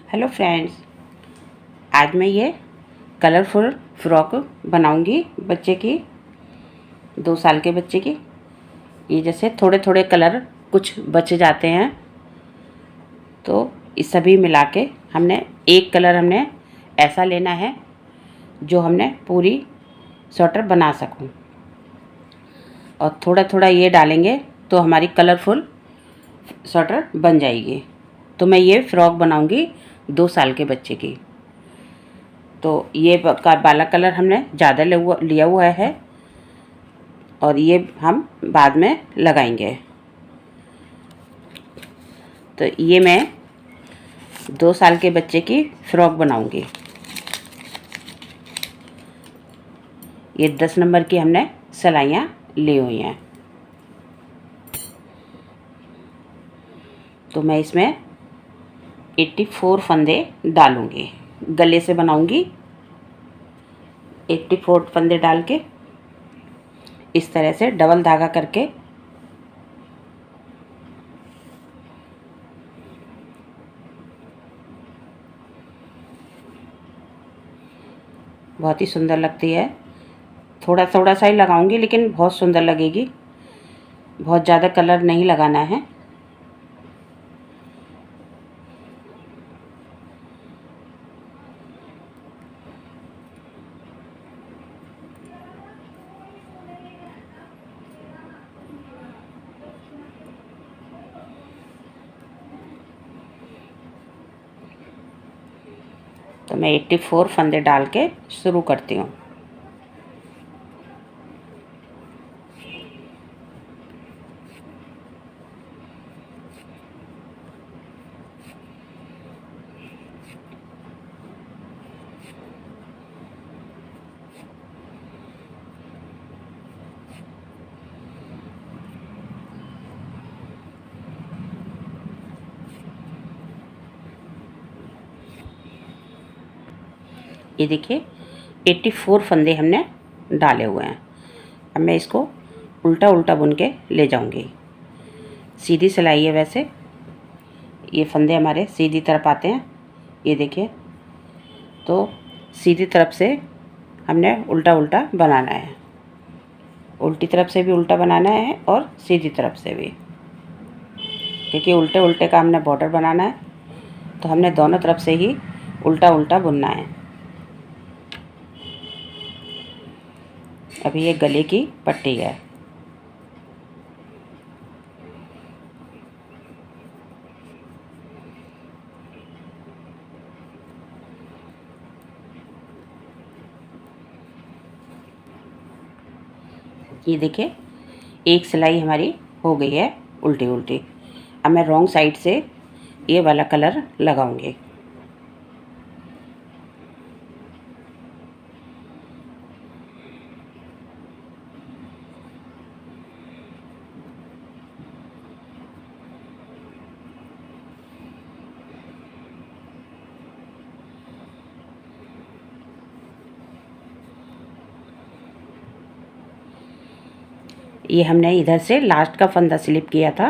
Hello friends, आज मैं ये कलरफुल फ्रॉक बनाऊंगी बच्चे की, 2 साल के बच्चे की। ये जैसे थोड़े थोड़े कलर कुछ बच जाते हैं तो इस सभी मिला के हमने एक कलर हमने ऐसा लेना है जो हमने पूरी स्वेटर बना सकूं, और थोड़ा थोड़ा ये डालेंगे तो हमारी कलरफुल स्वेटर बन जाएगी। तो मैं ये फ्रॉक बनाऊंगी 2 साल के बच्चे की। तो ये वाला कलर हमने ज़्यादा लिया हुआ है और ये हम बाद में लगाएंगे। तो ये मैं 2 साल के बच्चे की फ्रॉक बनाऊंगी। ये 10 नंबर की हमने सिलाइयाँ ली हुई हैं। तो मैं इसमें 84 फंदे डालूंगी, गले से बनाऊंगी। 84 फंदे डाल के इस तरह से डबल धागा करके बहुत ही सुंदर लगती है। थोड़ा थोड़ा सा ही लगाऊंगी लेकिन बहुत सुंदर लगेगी। बहुत ज़्यादा कलर नहीं लगाना है। तो मैं 84 फंदे डाल के शुरू करती हूँ। ये देखिए 84 फंदे हमने डाले हुए हैं। अब मैं इसको उल्टा उल्टा बुन के ले जाऊंगी। सीधी सिलाई है वैसे, ये फंदे हमारे सीधी तरफ आते हैं। ये देखिए, तो सीधी तरफ से हमने उल्टा उल्टा बनाना है। उल्टी तरफ से भी उल्टा बनाना है और सीधी तरफ से भी, क्योंकि उल्टे उल्टे का हमने बॉर्डर बनाना है। तो हमने दोनों तरफ से ही उल्टा उल्टा बुनना है। अभी ये गले की पट्टी है। ये देखिए, एक सिलाई हमारी हो गई है उल्टी उल्टी। अब मैं रॉन्ग साइड से ये वाला कलर लगाऊंगी। ये हमने इधर से लास्ट का फंदा स्लिप किया था,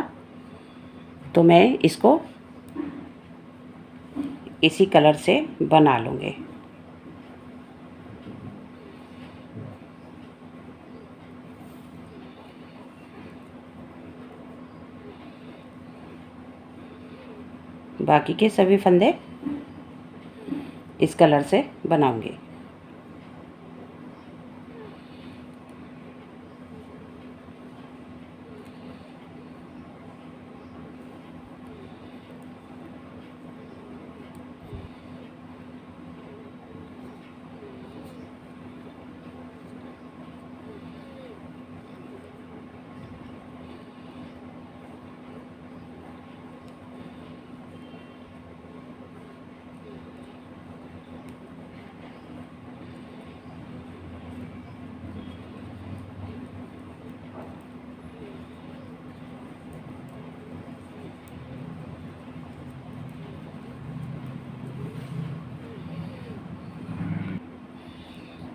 तो मैं इसको इसी कलर से बना लूँगी। बाकी के सभी फंदे इस कलर से बनाऊंगी।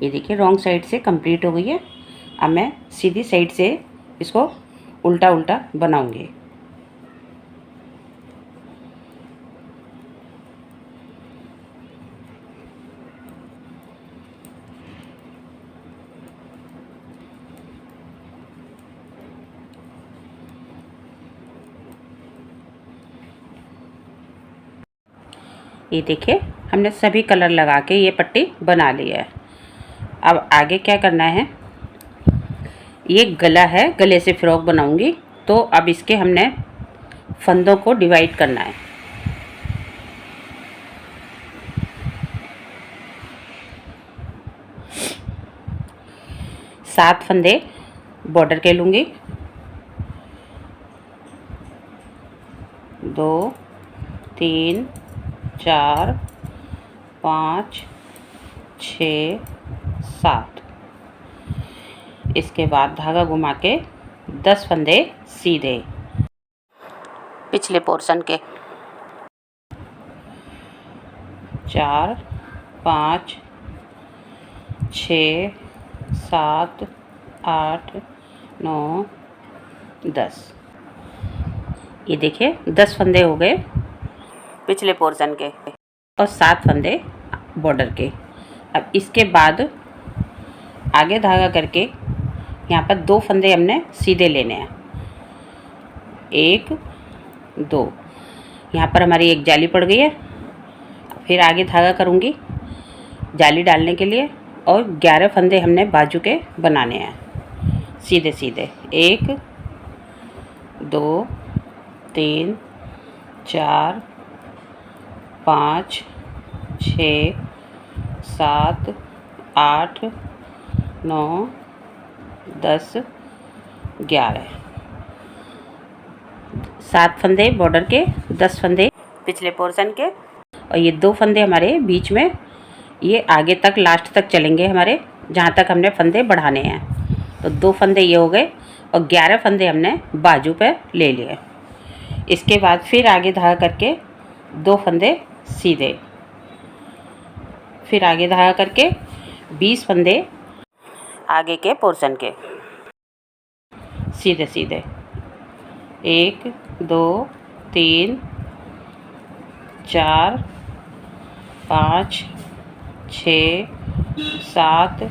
ये देखिए, रॉन्ग साइड से कंप्लीट हो गई है। अब मैं सीधी साइड से इसको उल्टा उल्टा बनाऊंगी। ये देखिए हमने सभी कलर लगा के ये पट्टी बना ली है। अब आगे क्या करना है, ये गला है, गले से फ्रॉक बनाऊंगी, तो अब इसके हमने फंदों को डिवाइड करना है। सात फंदे बॉर्डर के लूँगी, 2 3 4 5 6 7। इसके बाद धागा घुमा के 10 फंदे सीधे पिछले पोर्शन के, 4 5 6 7 8 9 10। ये देखिए 10 फंदे हो गए पिछले पोर्शन के और 7 फंदे बॉर्डर के। अब इसके बाद आगे धागा करके यहाँ पर 2 फंदे हमने सीधे लेने हैं, 1 2। यहाँ पर हमारी एक जाली पड़ गई है। फिर आगे धागा करूँगी जाली डालने के लिए, और 11 फंदे हमने बाजू के बनाने हैं सीधे सीधे। 1 2 3 4 5 6 7 8 9 10 11। 7 फंदे बॉर्डर के, 10 फंदे पिछले पोर्शन के, और ये 2 फंदे हमारे बीच में, ये आगे तक लास्ट तक चलेंगे हमारे, जहाँ तक हमने फंदे बढ़ाने हैं। तो 2 फंदे ये हो गए और 11 फंदे हमने बाजू पे ले लिए। इसके बाद फिर आगे धागा करके 2 फंदे सीधे, फिर आगे धागा करके 20 फंदे आगे के पोर्शन के सीधे सीधे। 1 2 3 4 5 6 7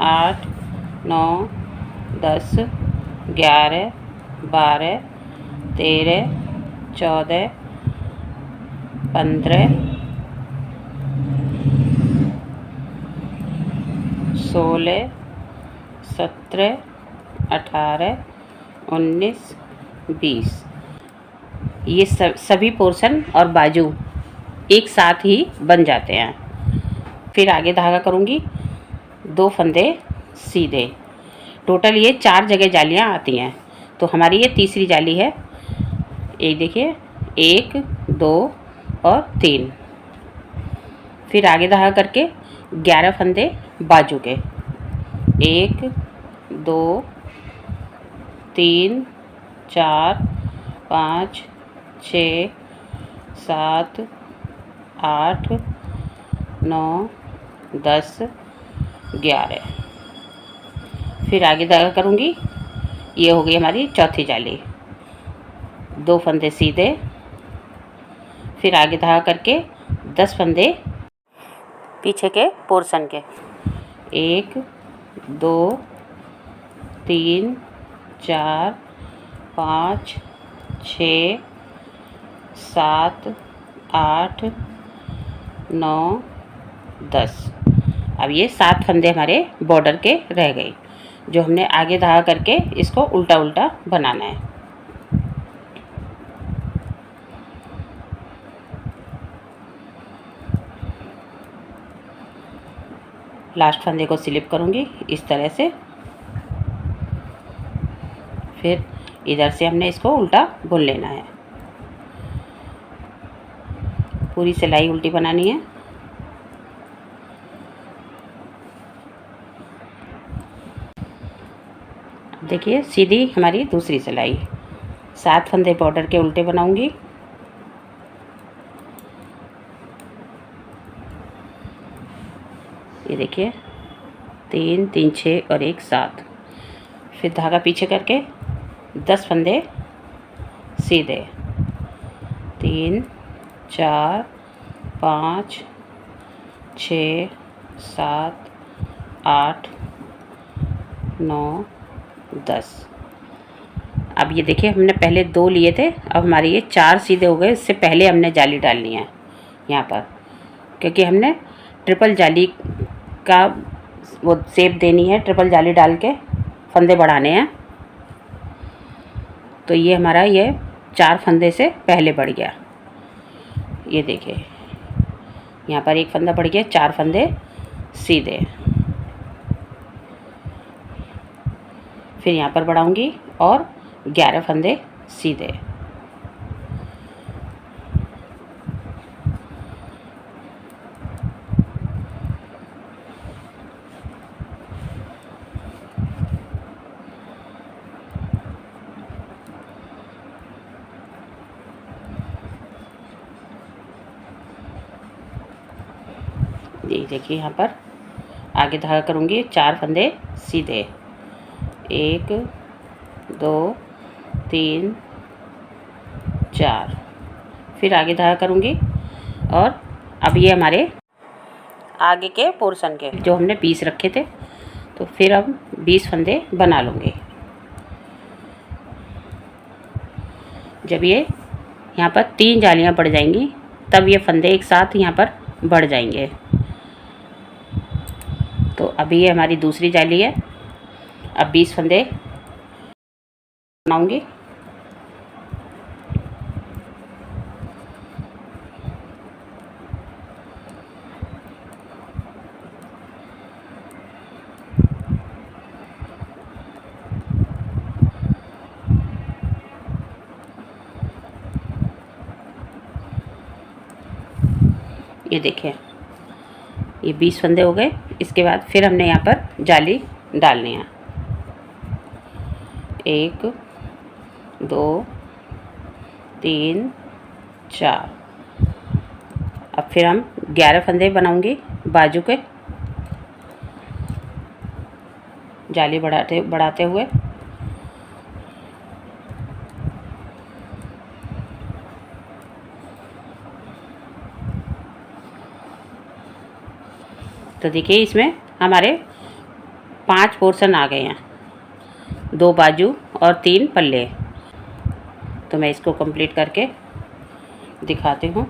8 9 10 11 12 13 14 15 16 17 18 19 20। ये सभी पोर्शन और बाजू एक साथ ही बन जाते हैं। फिर आगे धागा करूँगी, 2 फंदे सीधे। टोटल ये 4 जगह जालियाँ आती हैं, तो हमारी ये तीसरी जाली है। ये देखिए 1 2 और 3। फिर आगे धागा करके 11 फंदे बाजू के, 1 2 3 4 5 6 7 8 9 10 11। फिर आगे धागा करूँगी, ये हो गई हमारी चौथी जाली। 2 फंदे सीधे, फिर आगे धागा करके 10 फंदे पीछे के पोर्शन के, 1 2 3 4 5 6 7 8 9 10। अब ये 7 फंदे हमारे बॉर्डर के रह गए, जो हमने आगे धागा करके इसको उल्टा उल्टा बनाना है। लास्ट फंदे को स्लिप करूँगी इस तरह से, फिर इधर से हमने इसको उल्टा बुन लेना है। पूरी सिलाई उल्टी बनानी है। देखिए सीधी हमारी दूसरी सिलाई। 7 फंदे बॉर्डर के उल्टे बनाऊंगी, ये देखिए 3 3 6 और 1 7। फिर धागा पीछे करके 10 फंदे सीधे, 3 4 5 6 7 8 9 10। अब ये देखिए हमने पहले 2 लिए थे, अब हमारे ये 4 सीधे हो गए। इससे पहले हमने जाली डालनी है। यहाँ पर, क्योंकि हमने ट्रिपल जाली का वो शेप देनी है, ट्रिपल जाली डाल के फंदे बढ़ाने हैं। तो ये हमारा ये 4 फंदे से पहले बढ़ गया। ये देखिए यहाँ पर एक फंदा बढ़ गया, 4 फंदे सीधे। फिर यहाँ पर बढ़ाऊंगी और 11 फंदे सीधे। ये देखिए यहाँ पर आगे धागा करूँगी, 4 फंदे सीधे, 1 2 3 4। फिर आगे धागा करूँगी और अब ये हमारे आगे के पोर्शन के जो हमने 20 रखे थे, तो फिर अब 20 फंदे बना लूँगी। जब ये यहाँ पर 3 जालियाँ पड़ जाएंगी तब ये फंदे एक साथ यहाँ पर बढ़ जाएंगे। तो अभी ये हमारी दूसरी जाली है। अब 20 फंदे बनाऊंगी। ये देखिए ये 20 फंदे हो गए। इसके बाद फिर हमने यहाँ पर जाली डालनी है, 1 2 3 4। अब फिर हम 11 फंदे बनाऊंगी बाजू के, जाली बढ़ाते हुए। तो देखिए इसमें हमारे 5 पोर्शन आ गए हैं, 2 बाजू और 3 पल्ले। तो मैं इसको कंप्लीट करके दिखाती हूँ,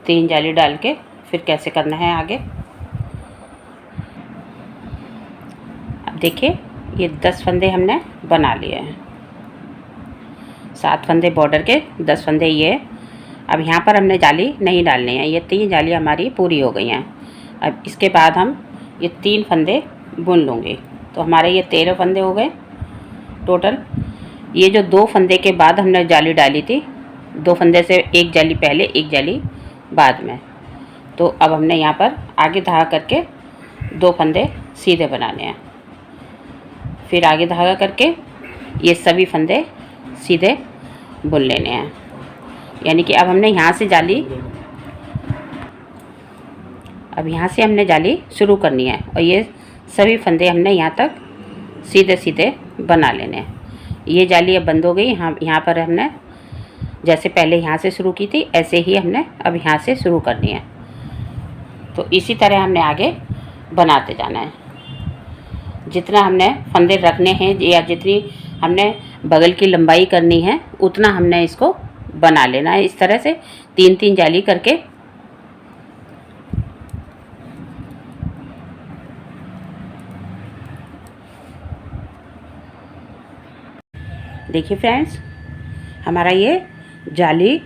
3 जाली डाल के फिर कैसे करना है आगे। अब देखिए ये 10 फंदे हमने बना लिए हैं, 7 फंदे बॉर्डर के, 10 फंदे ये। अब यहाँ पर हमने जाली नहीं डालनी है, ये 3 जाली हमारी पूरी हो गई हैं। अब इसके बाद हम ये 3 फंदे बुन लूँगी, तो हमारे ये 13 फंदे हो गए टोटल। ये जो 2 फंदे के बाद हमने जाली डाली थी, 2 फंदे से एक जाली पहले एक जाली बाद में, तो अब हमने यहाँ पर आगे धागा करके 2 फंदे सीधे बनाने हैं। फिर आगे धागा करके ये सभी फंदे सीधे बुन लेने हैं। यानी कि अब हमने यहाँ से जाली, अब यहाँ से हमने जाली शुरू करनी है और ये सभी फंदे हमने यहाँ तक सीधे सीधे बना लेने हैं। ये जाली अब बंद हो गई। यहाँ पर हमने जैसे पहले यहाँ से शुरू की थी ऐसे ही हमने अब यहाँ से शुरू करनी है। तो इसी तरह हमने आगे बनाते जाना है। जितना हमने फंदे रखने हैं या जितनी हमने बगल की लंबाई करनी है उतना हमने इसको बना लेना है। इस तरह से 3-3 जाली करके। देखिए फ्रेंड्स, हमारा ये जाली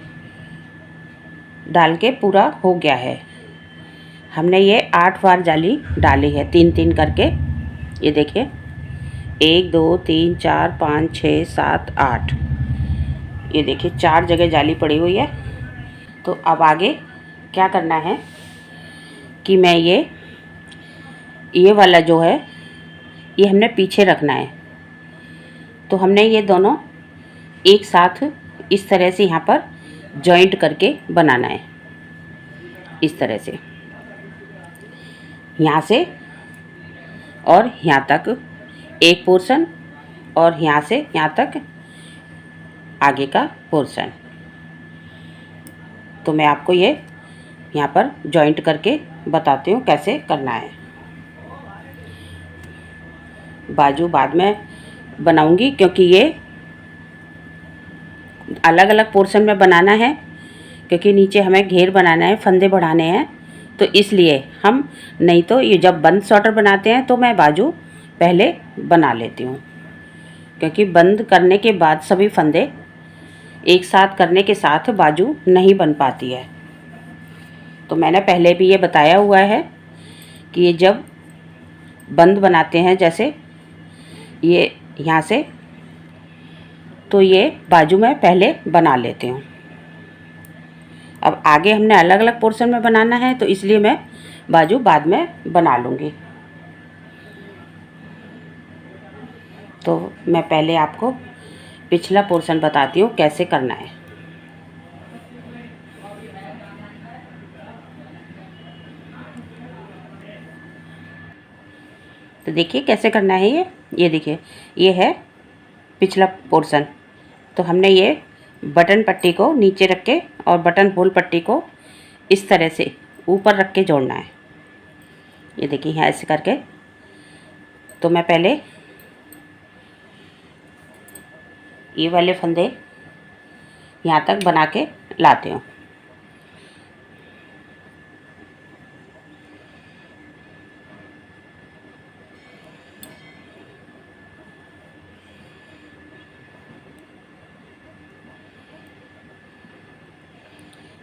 डाल के पूरा हो गया है। हमने ये 8 बार जाली डाली है, 3-3 करके। ये देखिए 1 2 3 4 5 6 7 8। ये देखिए 4 जगह जाली पड़ी हुई है। तो अब आगे क्या करना है कि मैं ये वाला जो है ये हमने पीछे रखना है। तो हमने ये दोनों एक साथ इस तरह से यहाँ पर जॉइंट करके बनाना है। इस तरह से यहाँ से और यहाँ तक एक पोर्शन और यहाँ से यहाँ तक आगे का पोर्शन। तो मैं आपको ये यहाँ पर जॉइंट करके बताती हूँ कैसे करना है। बाजू बाद में बनाऊंगी क्योंकि ये अलग अलग पोर्शन में बनाना है, क्योंकि नीचे हमें घेर बनाना है, फंदे बढ़ाने हैं, तो इसलिए हम, नहीं तो ये जब बंद स्वेटर बनाते हैं तो मैं बाजू पहले बना लेती हूँ, क्योंकि बंद करने के बाद सभी फंदे एक साथ करने के साथ बाजू नहीं बन पाती है। तो मैंने पहले भी ये बताया हुआ है कि ये जब बंद बनाते हैं, जैसे ये यहाँ से, तो ये बाजू में पहले बना लेती हूँ। अब आगे हमने अलग अलग पोर्शन में बनाना है, तो इसलिए मैं बाजू बाद में बना लूँगी। तो मैं पहले आपको पिछला पोर्शन बताती हूँ कैसे करना है। तो देखिए कैसे करना है ये देखिए, ये है पिछला पोर्शन। तो हमने ये बटन पट्टी को नीचे रख के और बटन होल पट्टी को इस तरह से ऊपर रख के जोड़ना है। ये देखिए यहाँ ऐसे करके। तो मैं पहले ये वाले फंदे यहाँ तक बना के लाती हूँ।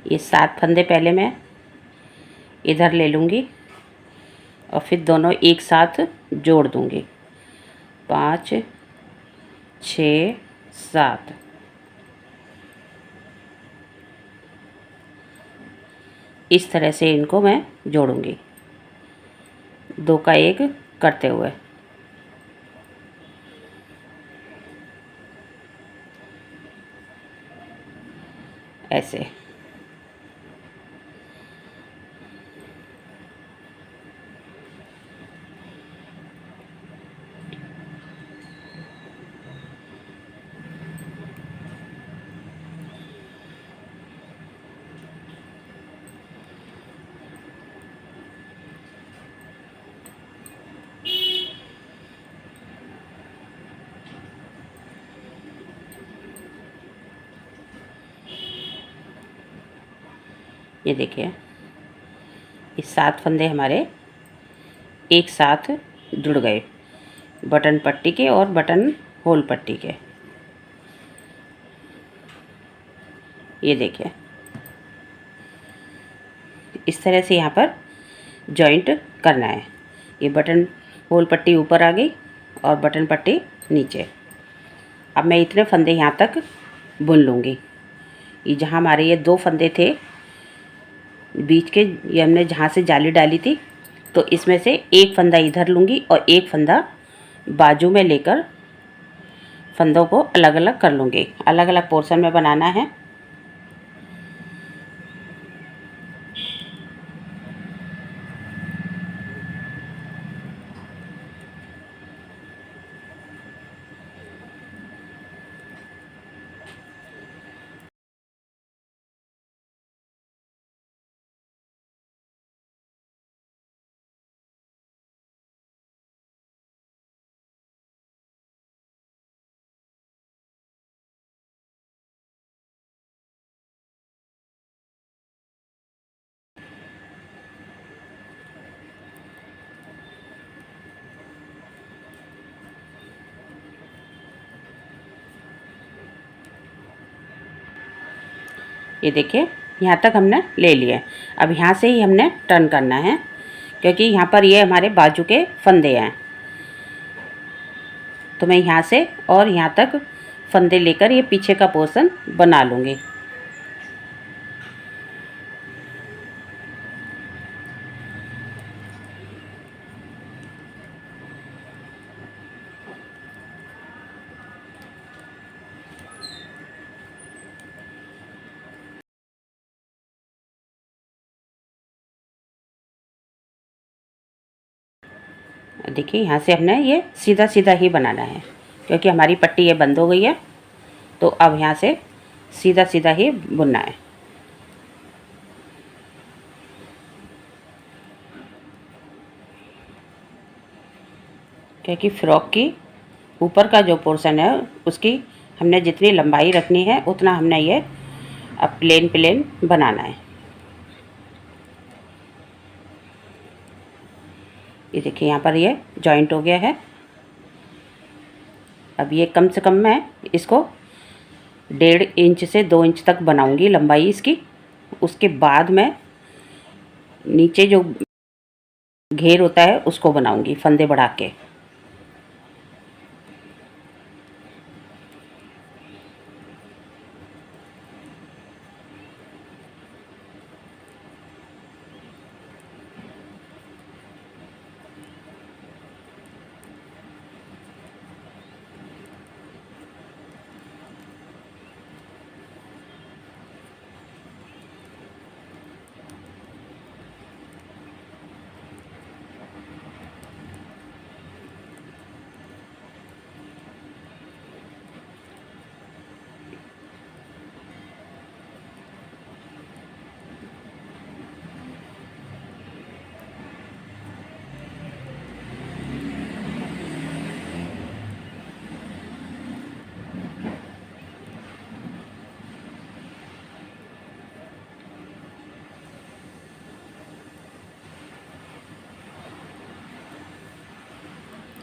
ये 7 फंदे पहले मैं इधर ले लूँगी और फिर दोनों एक साथ जोड़ दूँगी। 5 6 7। इस तरह से इनको मैं जोड़ूँगी, 2 का 1 करते हुए। ऐसे ये देखिए, ये 7 फंदे हमारे एक साथ जुड़ गए, बटन पट्टी के और बटन होल पट्टी के। ये देखिए इस तरह से यहाँ पर जॉइंट करना है। ये बटन होल पट्टी ऊपर आ गई और बटन पट्टी नीचे। अब मैं इतने फंदे यहाँ तक बुन लूँगी। ये जहाँ हमारे ये 2 फंदे थे बीच के, ये हमने जहाँ से जाली डाली थी, तो इसमें से एक फंदा इधर लूँगी और एक फंदा बाजू में लेकर फंदों को अलग अलग कर लूँगी। अलग अलग पोर्शन में बनाना है। ये देखिए यहाँ तक हमने ले लिया। अब यहाँ से ही हमने टर्न करना है, क्योंकि यहाँ पर ये हमारे बाजू के फंदे हैं। तो मैं यहाँ से और यहाँ तक फंदे लेकर ये पीछे का पोर्शन बना लूँगी। देखिए यहाँ से हमने ये सीधा सीधा ही बनाना है, क्योंकि हमारी पट्टी ये बंद हो गई है। तो अब यहाँ से सीधा सीधा ही बुनना है। क्योंकि फ्रॉक की ऊपर का जो पोर्शन है उसकी हमने जितनी लंबाई रखनी है उतना हमने ये अब प्लेन प्लेन बनाना है। ये देखिए यहाँ पर ये जॉइंट हो गया है। अब ये कम से कम मैं इसको 1.5 इंच से 2 इंच तक बनाऊंगी लंबाई इसकी। उसके बाद मैं नीचे जो घेर होता है उसको बनाऊंगी फंदे बढ़ा के।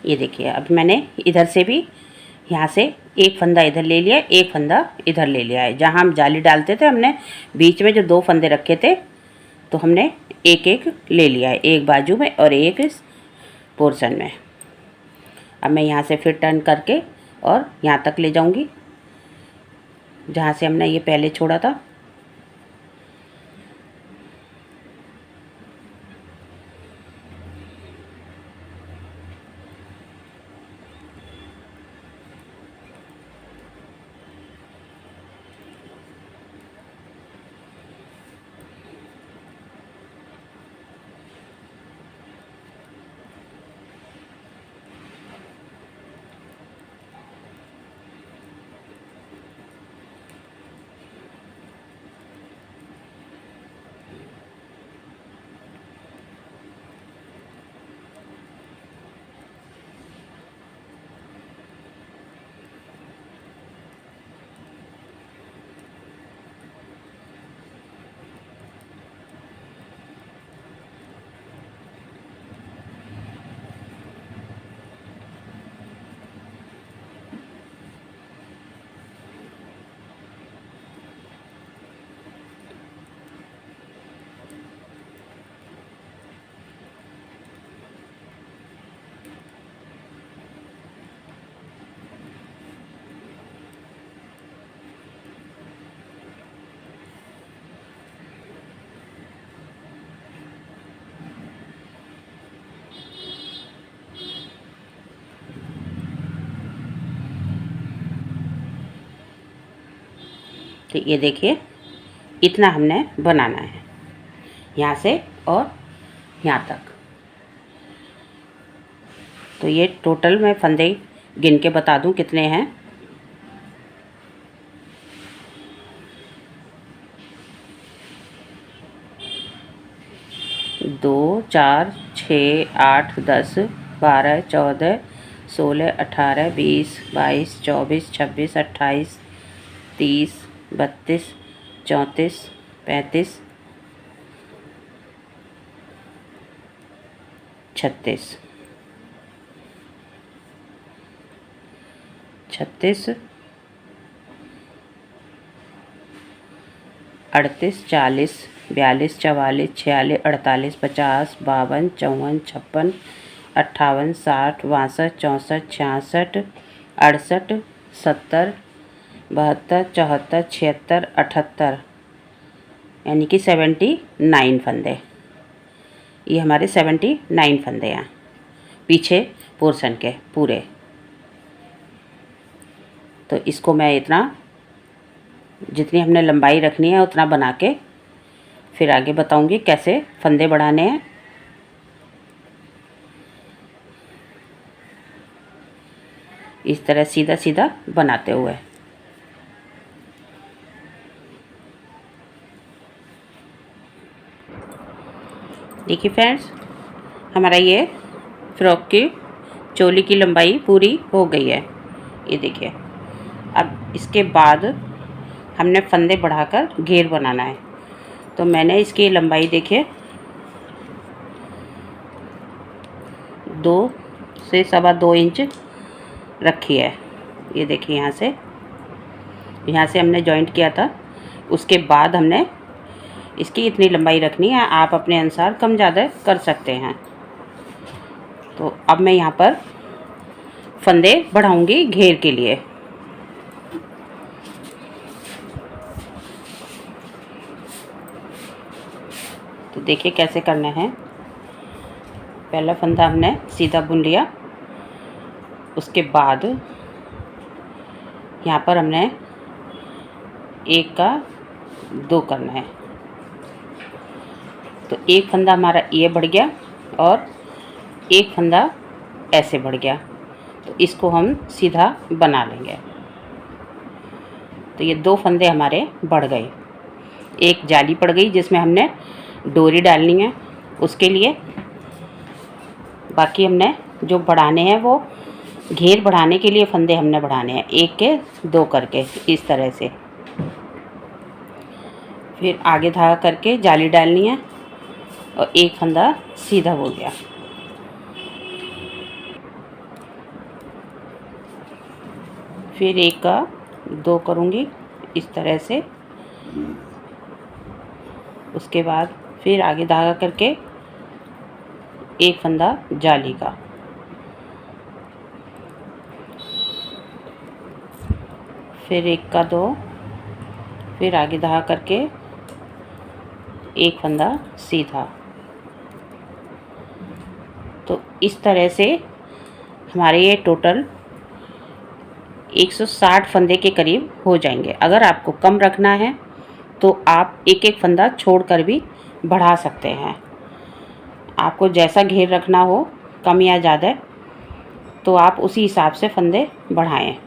ये देखिए अब मैंने इधर से भी यहाँ से एक फंदा इधर ले लिया, एक फंदा इधर ले लिया है। जहाँ हम जाली डालते थे हमने बीच में जो 2 फंदे रखे थे तो हमने एक एक ले लिया है, एक बाजू में और एक इस पोर्शन में। अब मैं यहाँ से फिर टर्न करके और यहाँ तक ले जाऊँगी जहाँ से हमने ये पहले छोड़ा था। तो ये देखिए इतना हमने बनाना है यहाँ से और यहाँ तक। तो ये टोटल मैं फंदे गिन के बता दूं कितने हैं। 2 4 6 8 10 12 14 16 18 20 22 24 26 28 30 32 34 35 36 38 40 42 44 46 48 50 52 54 56 58 60 62 64 66 68 70 72 74 76 78 यानी कि 79 फंदे। ये हमारे 79 फंदे हैं पीछे पोर्शन के पूरे। तो इसको मैं इतना जितनी हमने लंबाई रखनी है उतना बना के फिर आगे बताऊंगी कैसे फंदे बढ़ाने हैं। इस तरह सीधा सीधा बनाते हुए। देखिए फ्रेंड्स हमारा ये फ्रॉक की चोली की लंबाई पूरी हो गई है। ये देखिए अब इसके बाद हमने फंदे बढ़ाकर घेर बनाना है। तो मैंने इसकी लंबाई देखिए 2 से 2.25 इंच रखी है। ये देखिए यहाँ से हमने जॉइंट किया था, उसके बाद हमने इसकी इतनी लंबाई रखनी है। आप अपने अनुसार कम ज़्यादा कर सकते हैं। तो अब मैं यहाँ पर फंदे बढ़ाऊंगी घेर के लिए। तो देखिए कैसे करना है। पहला फंदा हमने सीधा बुन लिया, उसके बाद यहाँ पर हमने 1 का 2 करना है। तो एक फंदा हमारा ये बढ़ गया और एक फंदा ऐसे बढ़ गया। तो इसको हम सीधा बना लेंगे। तो ये 2 फंदे हमारे बढ़ गए। एक जाली पड़ गई जिसमें हमने डोरी डालनी है उसके लिए। बाकी हमने जो बढ़ाने हैं वो घेर बढ़ाने के लिए फंदे हमने बढ़ाने हैं 1 के 2 करके, इस तरह से। फिर आगे धागा करके जाली डालनी है और एक फंदा सीधा हो गया। फिर 1 का 2 करूँगी इस तरह से। उसके बाद फिर आगे धागा करके एक फंदा जाली का, फिर 1 का 2, फिर आगे धागा करके एक फंदा सीधा। तो इस तरह से हमारे ये टोटल 160 फंदे के करीब हो जाएंगे। अगर आपको कम रखना है तो आप एक एक फंदा छोड़कर भी बढ़ा सकते हैं। आपको जैसा घेर रखना हो, कम या ज़्यादा, तो आप उसी हिसाब से फंदे बढ़ाएं।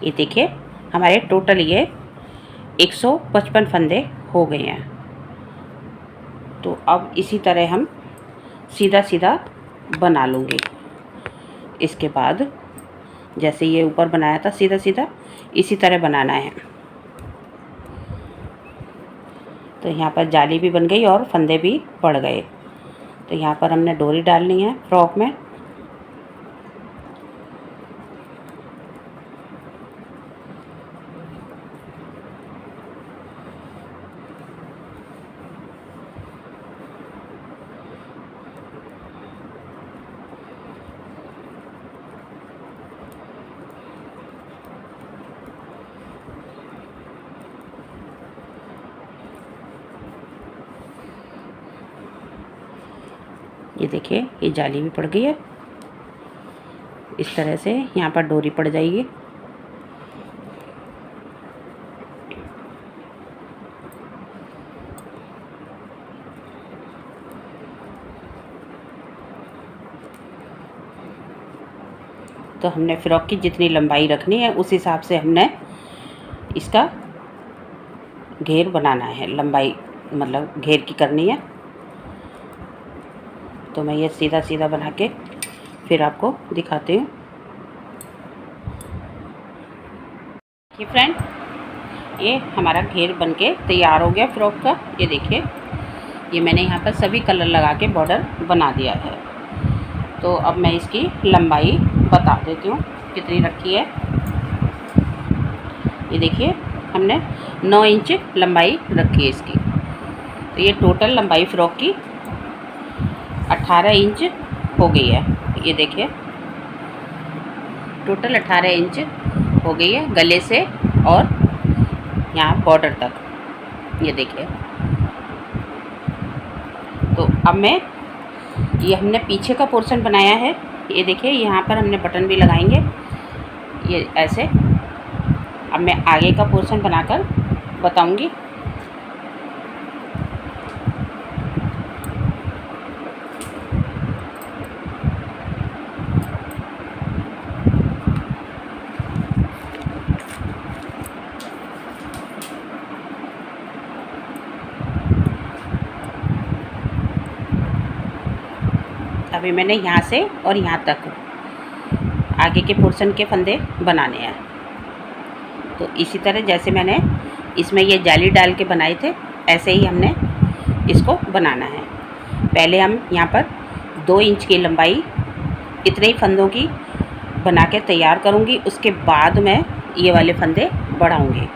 ये देखिए हमारे टोटल ये 155 फंदे हो गए हैं। तो अब इसी तरह हम सीधा सीधा बना लूँगी। इसके बाद जैसे ये ऊपर बनाया था सीधा सीधा, इसी तरह बनाना है। तो यहाँ पर जाली भी बन गई और फंदे भी पड़ गए। तो यहाँ पर हमने डोरी डालनी है फ्रॉक में। ये देखिए ये जाली भी पड़ गई है। इस तरह से यहाँ पर डोरी पड़ जाएगी। तो हमने फ्रॉक की जितनी लंबाई रखनी है उस हिसाब से हमने इसका घेर बनाना है। लंबाई मतलब घेर की करनी है। तो मैं ये सीधा सीधा बना के फिर आपको दिखाती हूँ। ये फ्रेंड, ये हमारा घेर बनके तैयार हो गया फ्रॉक का। ये देखिए ये मैंने यहाँ पर सभी कलर लगा के बॉर्डर बना दिया है। तो अब मैं इसकी लंबाई बता देती हूँ कितनी रखी है। ये देखिए हमने 9 इंच लंबाई रखी है इसकी। तो ये टोटल लंबाई फ्रॉक की 18 इंच हो गई है। ये देखिए टोटल 18 इंच हो गई है गले से और यहाँ बॉर्डर तक। ये देखिए, तो अब मैं ये हमने पीछे का पोर्शन बनाया है। ये देखिए यहाँ पर हमने बटन भी लगाएंगे ये ऐसे। अब मैं आगे का पोर्शन बनाकर बताऊंगी। अभी मैंने यहाँ से और यहाँ तक आगे के पोर्शन के फंदे बनाने हैं। तो इसी तरह जैसे मैंने इसमें ये जाली डाल के बनाए थे, ऐसे ही हमने इसको बनाना है। पहले हम यहाँ पर 2 इंच की लंबाई इतने ही फंदों की बना के तैयार करूँगी। उसके बाद मैं ये वाले फंदे बढ़ाऊँगी।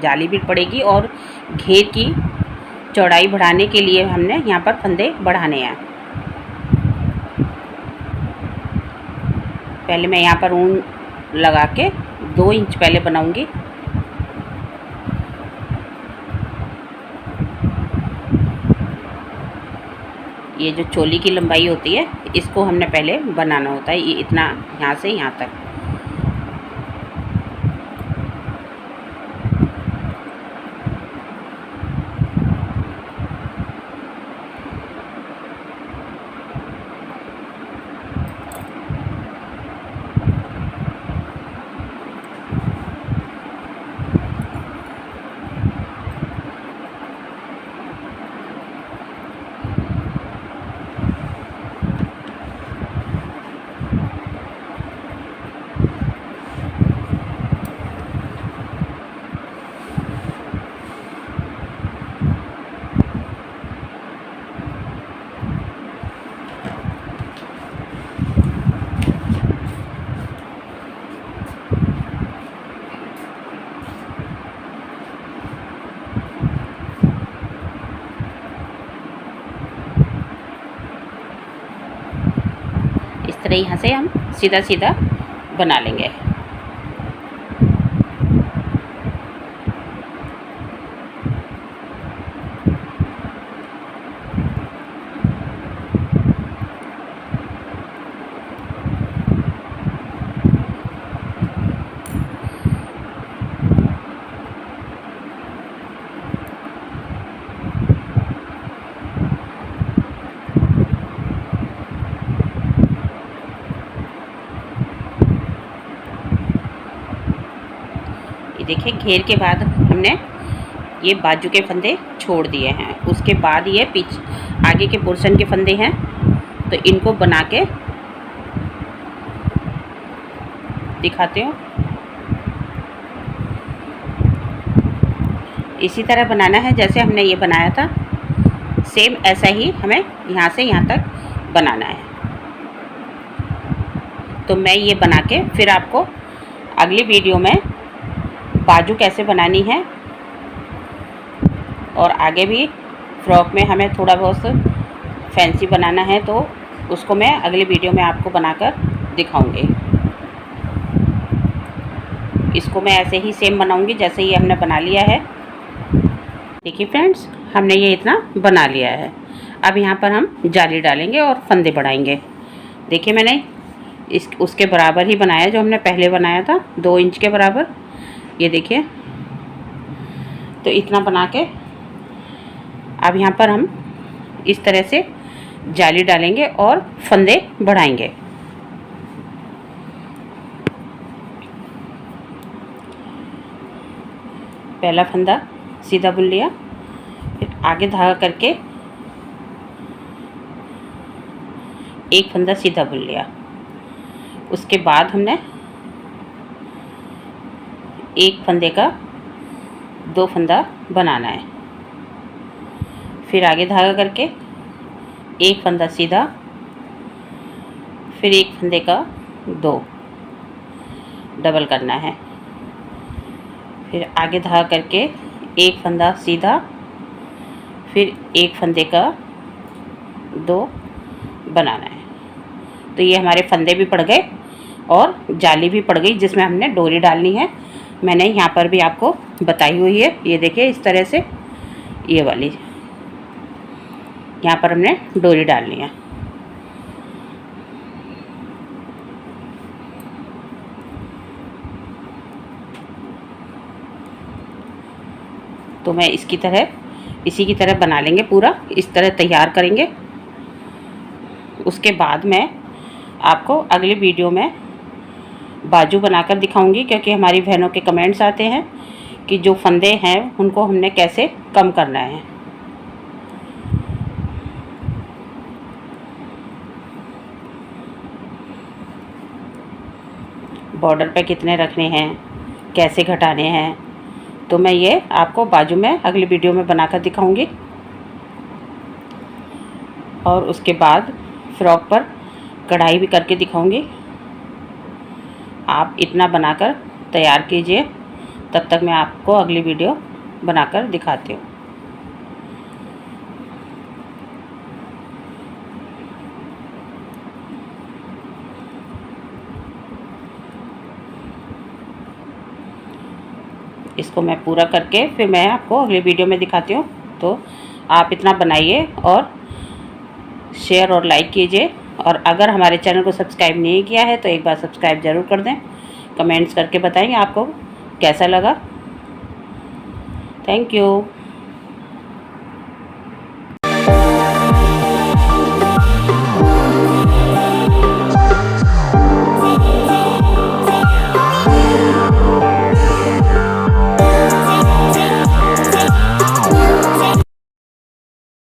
जाली भी पड़ेगी और घेर की चौड़ाई बढ़ाने के लिए हमने यहाँ पर फंदे बढ़ाने हैं। पहले मैं यहाँ पर ऊन लगा के 2 इंच पहले बनाऊँगी। ये जो चोली की लंबाई होती है इसको हमने पहले बनाना होता है। ये इतना यहाँ से यहाँ तक। इस तरह यहाँ से हम सीधा सीधा बना लेंगे। ये देखिए घेर के बाद हमने ये बाजू के फंदे छोड़ दिए हैं। उसके बाद ये आगे के पोर्शन के फंदे हैं, तो इनको बना के दिखाते हो। इसी तरह बनाना है जैसे हमने ये बनाया था, सेम ऐसा ही हमें यहाँ से यहाँ तक बनाना है। तो मैं ये बना के फिर आपको अगली वीडियो में बाजू कैसे बनानी है और आगे भी फ्रॉक में हमें थोड़ा बहुत फैंसी बनाना है, तो उसको मैं अगली वीडियो में आपको बनाकर दिखाऊंगी। इसको मैं ऐसे ही सेम बनाऊंगी जैसे ये हमने बना लिया है। देखिए फ्रेंड्स, हमने ये इतना बना लिया है। अब यहाँ पर हम जाली डालेंगे और फंदे बढ़ाएंगे। देखिए मैंने उसके बराबर ही बनाया जो हमने पहले बनाया था, 2 इंच के बराबर। ये देखिए, तो इतना बना के अब यहाँ पर हम इस तरह से जाली डालेंगे और फंदे बढ़ाएंगे। पहला फंदा सीधा बुन लिया, फिर आगे धागा करके एक फंदा सीधा बुन लिया। उसके बाद हमने एक फंदे का 2 फंदा बनाना है। फिर आगे धागा करके एक फंदा सीधा, फिर एक फंदे का 2 डबल करना है। फिर आगे धागा करके एक फंदा सीधा, फिर एक फंदे का 2 बनाना है। तो ये हमारे फंदे भी पड़ गए और जाली भी पड़ गई जिसमें हमने डोरी डालनी है। मैंने यहाँ पर भी आपको बताई हुई है, ये देखिए इस तरह से ये वाली यहाँ पर हमने डोरी डालनी है। तो मैं इसी की तरह बना लेंगे, पूरा इस तरह तैयार करेंगे। उसके बाद मैं आपको अगली वीडियो में बाजू बनाकर दिखाऊंगी, क्योंकि हमारी बहनों के कमेंट्स आते हैं कि जो फंदे हैं उनको हमने कैसे कम करना है। बॉर्डर पे कितने रखने हैं, कैसे घटाने हैं, तो मैं ये आपको बाजू में अगली वीडियो में बनाकर दिखाऊंगी। और उसके बाद फ्रॉक पर कढ़ाई भी करके दिखाऊंगी। आप इतना बनाकर तैयार कीजिए, तब तक मैं आपको अगली वीडियो बनाकर दिखाती हूँ। इसको मैं पूरा करके फिर मैं आपको अगली वीडियो में दिखाती हूँ। तो आप इतना बनाइए और शेयर और लाइक कीजिए। और अगर हमारे चैनल को सब्सक्राइब नहीं किया है तो एक बार सब्सक्राइब ज़रूर कर दें। कमेंट्स करके बताएंगे आपको कैसा लगा। Thank you.